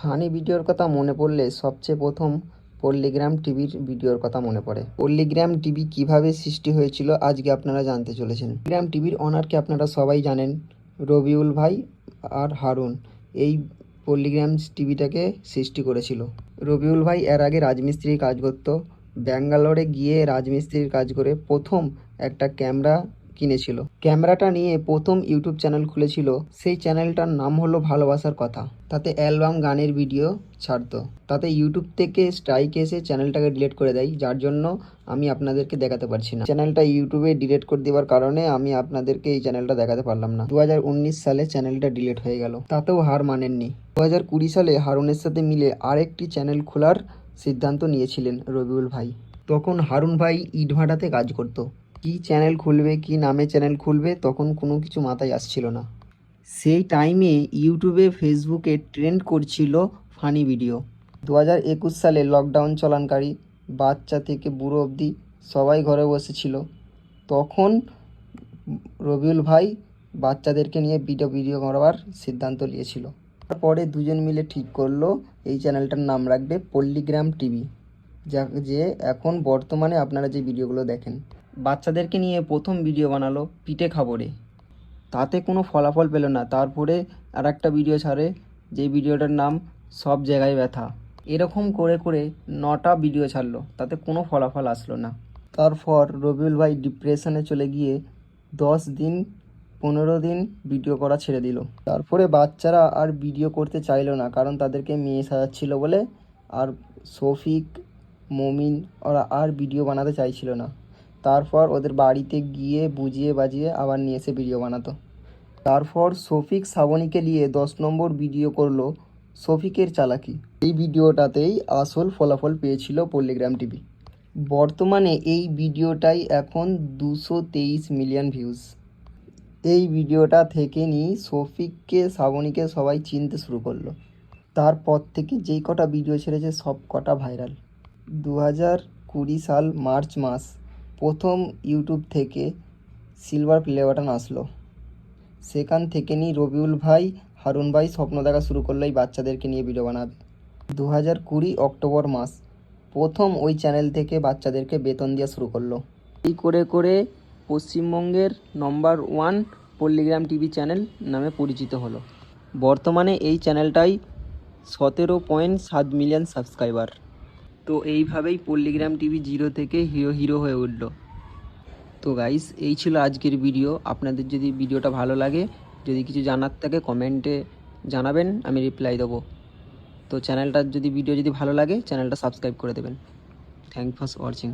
Funny ভিডিওর কথা মনে পড়লে সবচেয়ে প্রথম পল্লীগ্রাম টিভির ভিডিওর কথা মনে পড়ে। পল্লীগ্রাম টিভি কিভাবে সৃষ্টি হয়েছিল আজকে আপনারা জানতে চলেছেন। পল্লীগ্রাম টিভির ওনারকে আপনারা সবাই জানেন, রবিউল ভাই আর হারুন এই পল্লীগ্রাম টিভিটাকে সৃষ্টি করেছিল। রবিউল ভাই এর আগে রাজমিস্ত্রির কাজ করতো। ব্যাঙ্গালোরে গিয়ে রাজমিস্ত্রির কাজ করে প্রথম একটা ক্যামেরা কিনেছিল। ক্যামেরাটা নিয়ে প্রথম ইউটিউব চ্যানেল খুলেছিল। সেই চ্যানেলটার নাম হলো ভালোবাসার কথা। তাতে অ্যালবাম গানের ভিডিও ছাড়তো। তাতে ইউটিউব থেকে স্ট্রাইক এসে চ্যানেলটাকে ডিলিট করে দেয়, যার জন্য আমি আপনাদেরকে দেখাতে পারছি না। চ্যানেলটা ইউটিউবে ডিলিট করে দেওয়ার কারণে আমি আপনাদেরকে এই চ্যানেলটা দেখাতে পারলাম না। 2019 সালে চ্যানেলটা ডিলিট হয়ে গেল, তাতেও হার মানেননি। 2020 সালে হারুনের সাথে মিলে আরেকটি চ্যানেল খোলার সিদ্ধান্ত নিয়েছিলেন রবিউল ভাই। তখন হারুন ভাই ইটভাটাতে কাজ করতো। কি চ্যানেল খুলবে, কি নামে চ্যানেল খুলবে, তখন কোনো কিছু মাথায় আসছিল না। সেই টাইমে ইউটিউবে ফেসবুকে ট্রেন্ড করছিল ফানি ভিডিও। 2021 সালে লকডাউন চলাকালীন বাচ্চা থেকে বুড়ো অবধি সবাই ঘরে বসেছিল। তখন রবিউল ভাই বাচ্চাদেরকে নিয়ে ভিডিও করার সিদ্ধান্ত নিয়েছিল। তারপরে দুজন মিলে ঠিক করলো এই চ্যানেলটার নাম রাখবে পল্লীগ্রাম টিভি, যে এখন বর্তমানে আপনারা যে ভিডিওগুলো দেখেন। বাচ্চাদেরকে নিয়ে প্রথম ভিডিও বানালো পিঠে খাবরে, তাতে কোনো ফলাফল পেল না। তারপরে আর একটা ভিডিও ছাড়ে, যে ভিডিওটার নাম সব জায়গায় ব্যথা। এরকম করে করে 9টা ভিডিও ছাড়লো, তাতে কোনো ফলাফল আসলো না। তারপর রবিউল ভাই ডিপ্রেশনে চলে গিয়ে 10 দিন 15 দিন ভিডিও করা ছেড়ে দিল। তারপরে বাচ্চারা আর ভিডিও করতে চাইলো না, কারণ তাদেরকে মেয়ে সাজাচ্ছিল বলে। আর শফিক, মমিন ওরা আর ভিডিও বানাতে চাইছিল না। তারপর ওদের বাড়িতে গিয়ে বুঝিয়ে বাজিয়ে আবার নিয়ে এসে ভিডিও বানাতো। তারপর শফিক শ্রাবণীকে নিয়ে 10 নম্বর ভিডিও করলো শফিকের চালাকি। এই ভিডিওটাতেই আসল ফলাফল পেয়েছিল পল্লীগ্রাম টিভি। বর্তমানে এই ভিডিওটাই এখন 223 মিলিয়ন ভিউজ। এই ভিডিওটা থেকে নিয়ে শফিককে শ্রাবণীকে সবাই চিনতে শুরু করলো। তারপর থেকে যেই কটা ভিডিও ছেড়েছে সব কটা ভাইরাল। 2020 সাল মার্চ মাস প্রথম ইউটিউব থেকে সিলভার প্লে বাটন আসলো। সেখান থেকে নিয়ে রবিউল ভাই, হারুন ভাই স্বপ্ন দেখা শুরু করলো এই বাচ্চাদেরকে নিয়ে ভিডিও বানাবে। 2020 অক্টোবর মাস প্রথম ওই চ্যানেল থেকে বাচ্চাদেরকে বেতন দেওয়া শুরু করলো। এই করে করে পশ্চিমবঙ্গের নম্বর 1 পল্লীগ্রাম টিভি চ্যানেল নামে পরিচিত হলো। বর্তমানে এই চ্যানেলটাই 17.7 মিলিয়ন সাবস্ক্রাইবার। তো এইভাবেই পল্লীগ্রাম টিভি জিরো থেকে হিরো হয়ে উঠল। তো গাইস, এই ছিল আজকের ভিডিও। আপনাদের যদি ভিডিওটা ভালো লাগে, যদি কিছু জানার থাকে কমেন্টে জানাবেন, আমি রিপ্লাই দেবো। তো চ্যানেলটার যদি ভিডিও যদি ভালো লাগে চ্যানেলটা সাবস্ক্রাইব করে দেবেন। Thank for watching.